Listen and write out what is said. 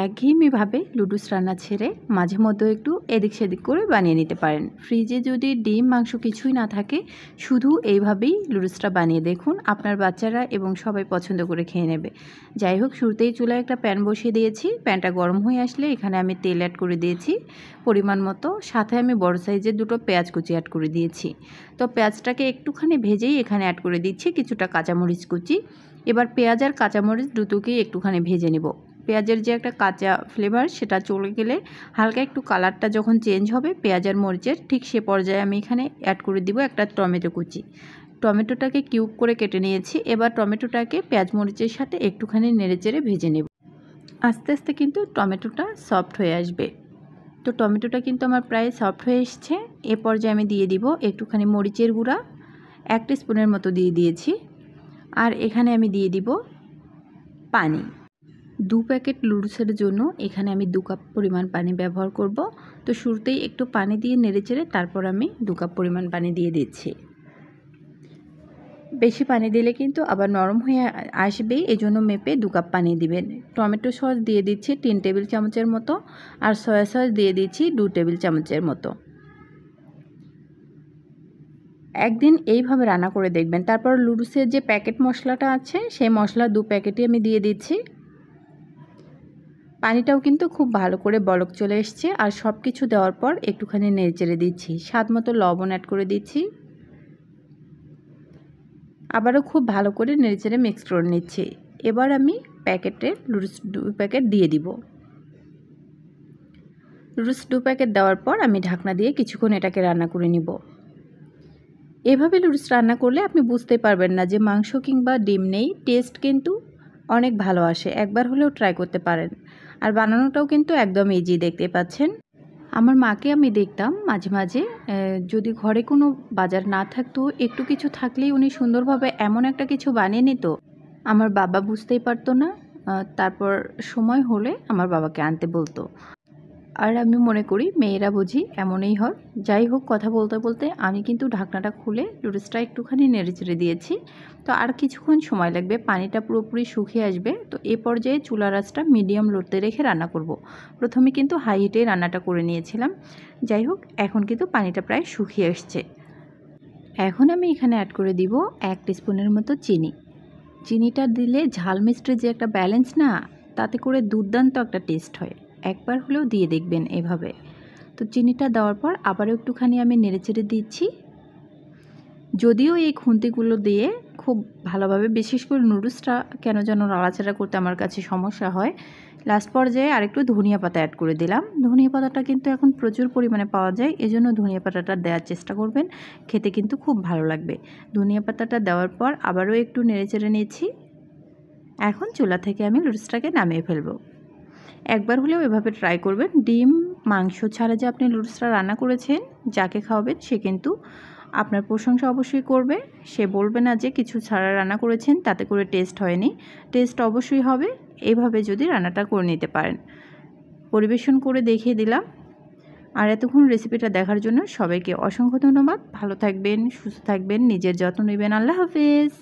একঘেয়েমিভাবে লুডুস রান্না ছেড়ে মাঝে মধ্যে একটু এদিক সেদিক করে বানিয়ে নিতে পারেন। ফ্রিজে যদি ডিম মাংস কিছুই না থাকে, শুধু এইভাবেই লুডুসটা বানিয়ে দেখুন, আপনার বাচ্চারা এবং সবাই পছন্দ করে খেয়ে নেবে। যাই হোক, শুরুতেই চুলায় একটা প্যান বসিয়ে দিয়েছি। প্যানটা গরম হয়ে আসলে এখানে আমি তেল অ্যাড করে দিয়েছি পরিমাণ মতো, সাথে আমি বড় সাইজের দুটো পেঁয়াজ কুচি অ্যাড করে দিয়েছি। তো পেঁয়াজটাকে একটুখানি ভেজেই এখানে অ্যাড করে দিচ্ছি কিছুটা কাঁচামরিচ কুচি। এবার পেঁয়াজ আর কাঁচামরিচ দুটোকেই একটুখানি ভেজে নেব। পেঁয়াজের যে একটা কাঁচা ফ্লেভার সেটা চলে গেলে, হালকা একটু কালারটা যখন চেঞ্জ হবে পেঁয়াজ আর মরিচের, ঠিক সে পর্যায়ে আমি এখানে অ্যাড করে দিব একটা টমেটো কুচি। টমেটোটাকে কিউব করে কেটে নিয়েছি। এবার টমেটোটাকে পেঁয়াজ মরিচের সাথে একটুখানি নেড়েচেড়ে ভেজে নেব। আস্তে আস্তে কিন্তু টমেটোটা সফট হয়ে আসবে। তো টমেটোটা কিন্তু আমার প্রায় সফট হয়ে এসছে। এ পর্যায়ে আমি দিয়ে দিব একটুখানি মরিচের গুঁড়া, 1 টিস্পুনের মতো দিয়ে দিয়েছি। আর এখানে আমি দিয়ে দিব পানি। 2 প্যাকেট লুডুসের জন্য এখানে আমি 2 কাপ পরিমাণ পানি ব্যবহার করব। তো শুরুতেই একটু পানি দিয়ে নেড়েচেড়ে তারপর আমি 2 কাপ পরিমাণ পানি দিয়ে দিচ্ছি। বেশি পানি দিলে কিন্তু আবার নরম হয়ে আসবে, এজন্য মেপে 2 কাপ পানি দিবেন। টমেটো সস দিয়ে দিচ্ছি 3 টেবিল চামচের মতো, আর সয়া সস দিয়ে দিচ্ছি 2 টেবিল চামচের মতো। একদিন এইভাবে রান্না করে দেখবেন। তারপর লুডুসের যে প্যাকেট মশলাটা আছে সেই মশলা 2 প্যাকেটই আমি দিয়ে দিচ্ছি। পানিটাও কিন্তু খুব ভালো করে বলক চলে এসছে। আর সব কিছু দেওয়ার পর একটুখানি নেড়েচেড়ে দিচ্ছি, স্বাদ মতো লবণ অ্যাড করে দিচ্ছি। আবারও খুব ভালো করে নেড়েচেড়ে মিক্স করে নিচ্ছি। এবার আমি লুডুস 2 প্যাকেট দিয়ে দিব। লুডুস 2 প্যাকেট দেওয়ার পর আমি ঢাকনা দিয়ে কিছুক্ষণ এটাকে রান্না করে নিব। এভাবে লুডুস রান্না করলে আপনি বুঝতে পারবেন না যে মাংস কিংবা ডিম নেই, টেস্ট কিন্তু অনেক ভালো আসে। একবার হলেও ট্রাই করতে পারেন। আর বানানোটাও কিন্তু একদম ইজি, দেখতে পাচ্ছেন। আমার মাকে আমি দেখতাম মাঝে মাঝে, যদি ঘরে কোনো বাজার না থাকতো, একটু কিছু থাকলেই উনি সুন্দরভাবে এমন একটা কিছু বানিয়ে নিত, আমার বাবা বুঝতেই পারতো না। তারপর সময় হলে আমার বাবাকে আনতে বলতো। আর আমি মনে করি মেয়েরা বুঝি এমনই হয়। যাই হোক, কথা বলতে বলতে আমি কিন্তু ঢাকনাটা খুলে লুডুসটা একটুখানি নেড়েচেড়ে দিয়েছি। তো আর কিছুক্ষণ সময় লাগবে, পানিটা পুরোপুরি শুকিয়ে আসবে। তো এ পর্যায়ে চুলার আঁচটা মিডিয়াম লোতে রেখে রান্না করব। প্রথমে কিন্তু হাই হিটে রান্নাটা করে নিয়েছিলাম। যাই হোক, এখন কিন্তু পানিটা প্রায় শুকিয়ে আসছে। এখন আমি এখানে অ্যাড করে দিব 1 টিস্পুনের মতো চিনি। চিনিটা দিলে ঝাল মিষ্টির যে একটা ব্যালেন্স না, তাতে করে দুর্দান্ত একটা টেস্ট হয়। একবার হলেও দিয়ে দেখবেন এভাবে। তো চিনিটা দেওয়ার পর আবারও একটুখানি আমি নেড়েচেড়ে দিচ্ছি। যদিও এই খুন্তিগুলো দিয়ে খুব ভালোভাবে, বিশেষ করে নুডলসটা কেন যেন নাড়াচাড়া করতে আমার কাছে সমস্যা হয়। লাস্ট পর্যায়ে আরেকটু ধনিয়া পাতা অ্যাড করে দিলাম। ধনিয়া পাতাটা কিন্তু এখন প্রচুর পরিমাণে পাওয়া যায়, এজন্য ধনিয়া পাতাটা দেওয়ার চেষ্টা করবেন, খেতে কিন্তু খুব ভালো লাগবে। ধনিয়া পাতাটা দেওয়ার পর আবারও একটু নেড়েচেড়ে নিয়েছি। এখন চুলা থেকে আমি লুডুসটাকে নামিয়ে ফেলবো। একবার হলেও এভাবে ট্রাই করবেন। ডিম মাংস ছাড়া যে আপনি লুডুসটা রান্না করেছেন, যাকে খাওয়াবেন সে কিন্তু আপনার প্রশংসা অবশ্যই করবে। সে বলবে না যে কিছু ছাড়া রান্না করেছেন তাতে করে টেস্ট হয়নি। টেস্ট অবশ্যই হবে এইভাবে যদি রান্নাটা করে নিতে পারেন। পরিবেশন করে দেখিয়ে দিলাম। আর এতক্ষণ রেসিপিটা দেখার জন্য সবাইকে অসংখ্য ধন্যবাদ। ভালো থাকবেন, সুস্থ থাকবেন, নিজের যত্ন নেবেন। আল্লাহ হাফেজ।